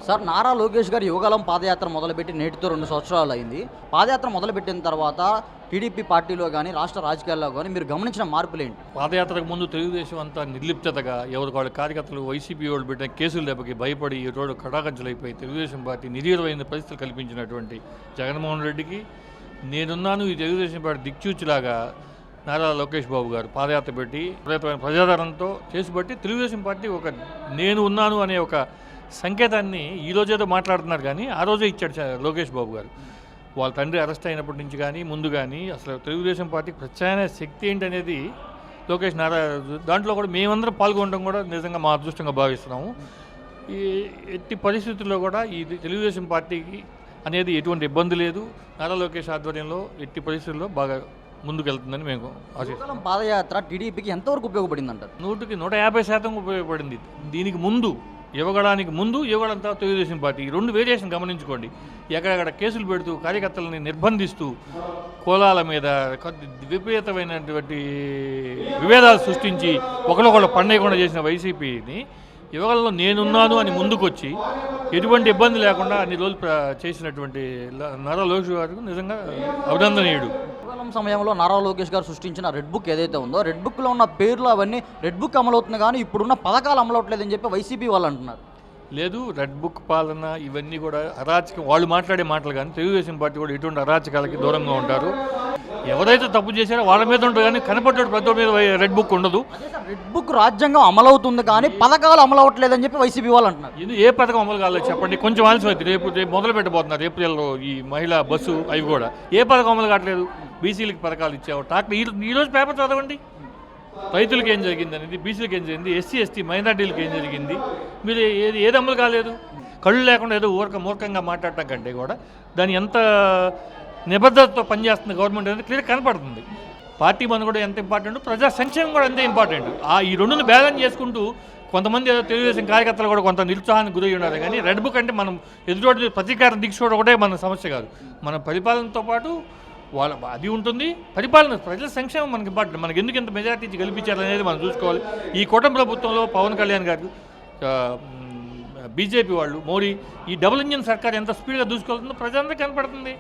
Sir Nara Lokesh గారు యువగలం పాదయాత్ర మొదలుపెట్టి నేటితో 2 సంవత్సరాలు అయింది. పాదయాత్ర మొదలుపెట్టిన తర్వాత టీడీపీ పార్టీలో కానీ రాష్ట్ర రాజకీయాల్లో కానీ మీరు గమనించిన మార్పులేంటి? పాదయాత్రకు ముందు తెలుగుదేశం అంతా నిర్లిప్తగా ఎవరికి వాళ్ళ కార్యకర్తలు వైసీపీ వాళ్ళు పెట్టిన కేసులు దెబ్బకి భయపడి ఈ రోడ్డు కడాకంచలైపోయి తెలుగుదేశం పార్టీ నిర్వీర్యమైన పరిస్థితులు కల్పించినటువంటి జగన్మోహన్ రెడ్డికి నేనున్నాను ఈ తెలుగుదేశం పార్టీ దిక్చూచిలాగా నారా లోకేష్ బాబు గారు పాదయాత్ర పెట్టి ప్రజాదరణతో చేసిబట్టి తెలుగుదేశం పార్టీ ఒక నేను ఉన్నాను అనే ఒక సంకేతాన్ని ఈరోజేదో మాట్లాడుతున్నారు కానీ ఆ రోజే ఇచ్చాడు లోకేష్ బాబు గారు. వాళ్ళ తండ్రి అరెస్ట్ అయినప్పటి నుంచి కానీ ముందు కానీ అసలు తెలుగుదేశం పార్టీకి ప్రత్యామ్నాయ శక్తి ఏంటనేది లోకేష్ దాంట్లో కూడా మేమందరం పాల్గొనడం కూడా నిజంగా మా అదృష్టంగా భావిస్తున్నాము. ఈ ఎట్టి పరిస్థితుల్లో కూడా ఈ తెలుగుదేశం పార్టీకి అనేది ఎటువంటి ఇబ్బంది లేదు. నారా లోకేష్ ఆధ్వర్యంలో ఎట్టి పరిస్థితుల్లో బాగా ముందుకెళ్తుందని మేము యువగలం పాదయాత్ర టీడీపీకి ఎంతవరకు ఉపయోగపడింది అంటారు? 150% ఉపయోగపడింది. దీనికి ముందు యువగళానికి ముందు యువగళం తర్వాత తెలుగుదేశం పార్టీ ఈ రెండు వేరియేషన్ గమనించుకోండి. ఎక్కడెక్కడ కేసులు పెడుతూ కార్యకర్తలని నిర్బంధిస్తూ కులాల మీద విపరీతమైనటువంటి విభేదాలు సృష్టించి ఒకళ్ళొకళ్ళు పండేయకుండా చేసిన వైసీపీని యువగలంలో నేనున్నాను అని ముందుకొచ్చి ఎటువంటి ఇబ్బంది లేకుండా అన్ని రోజులు చేసినటువంటి నారా లోకేష్ గారికి నిజంగా అభినందనీయుడు. యువగలం సమయంలో నారా లోకేష్ గారు సృష్టించిన రెడ్ బుక్ ఏదైతే ఉందో రెడ్ బుక్లో ఉన్న పేర్లు అవన్నీ రెడ్ బుక్ అమలవుతుంది కానీ ఇప్పుడున్న పథకాలు అమలవట్లేదని చెప్పి వైసీపీ వాళ్ళు అంటున్నారు. లేదు, రెడ్ బుక్ పాలన ఇవన్నీ కూడా అరాచకం. వాళ్ళు మాట్లాడే మాటలు కానీ తెలుగుదేశం పార్టీ కూడా ఎటువంటి అరాచకాలకి దూరంగా ఉంటారు. ఎవరైతే తప్పు చేశారో వాళ్ళ మీద ఉంటుంది కానీ కనపడ్డాడు ప్రతి మీద రెడ్ బుక్ ఉండదు. రెడ్ బుక్ రాజ్యాంగం అమలవుతుంది కానీ పథకాలు అమలవట్లేదని చెప్పి వైసీపీ వాళ్ళు అంటున్నారు. ఇది ఏ పథకం అమలు కాలేదు చెప్పండి? కొంచెం ఆలస్యం అవుతుంది. రేపు మొదలు పెట్టబోతున్నారు ఏప్రిల్లో ఈ మహిళా బస్సు అవి కూడా. ఏ పథకం అమలు కావట్లేదు? బీసీలకు పథకాలు ఇచ్చావు. ఈరోజు పేపర్ చదవండి. రైతులకు ఏం జరిగింది అనేది, బీసీలకు ఏం జరిగింది, ఎస్సీ ఎస్టీ మైనార్టీలకు ఏం జరిగింది, మీరు ఏది అమలు కాలేదు. కళ్ళు లేకుండా ఏదో మూర్ఖంగా మాట్లాడటం కంటే కూడా దాని ఎంత నిబద్ధతతో పనిచేస్తుంది గవర్నమెంట్ అనేది క్లియర్ కనపడుతుంది. పార్టీ మన కూడా ఎంత ఇంపార్టెంట్, ప్రజా సంక్షేమం కూడా అంతే ఇంపార్టెంట్. ఈ రెండును బ్యాలెన్స్ చేసుకుంటూ కొంతమంది ఏదో తెలుగుదేశం కార్యకర్తలు కూడా కొంత నిరుత్సాహానికి గురై ఉన్నారు. కానీ రెడ్ బుక్ అంటే మనం ఎదుటి ప్రతీకారం దీక్ష ఒకటే మన సమస్య కాదు. మన పరిపాలనతో పాటు వాళ్ళ అది ఉంటుంది. పరిపాలన ప్రజల సంక్షేమం మనకి ఇంపార్టెంట్. మనకి ఎందుకు ఇంత మెజారిటీ గెలిపించారనేది మనం చూసుకోవాలి. ఈ కూటమి ప్రభుత్వంలో పవన్ కళ్యాణ్ గారు, బీజేపీ వాళ్ళు, మోడీ, ఈ డబుల్ ఇంజిన్ సర్కార్ ఎంత స్పీడ్గా దూసుకెళ్తుందో ప్రజలందరికీ కనపడుతుంది.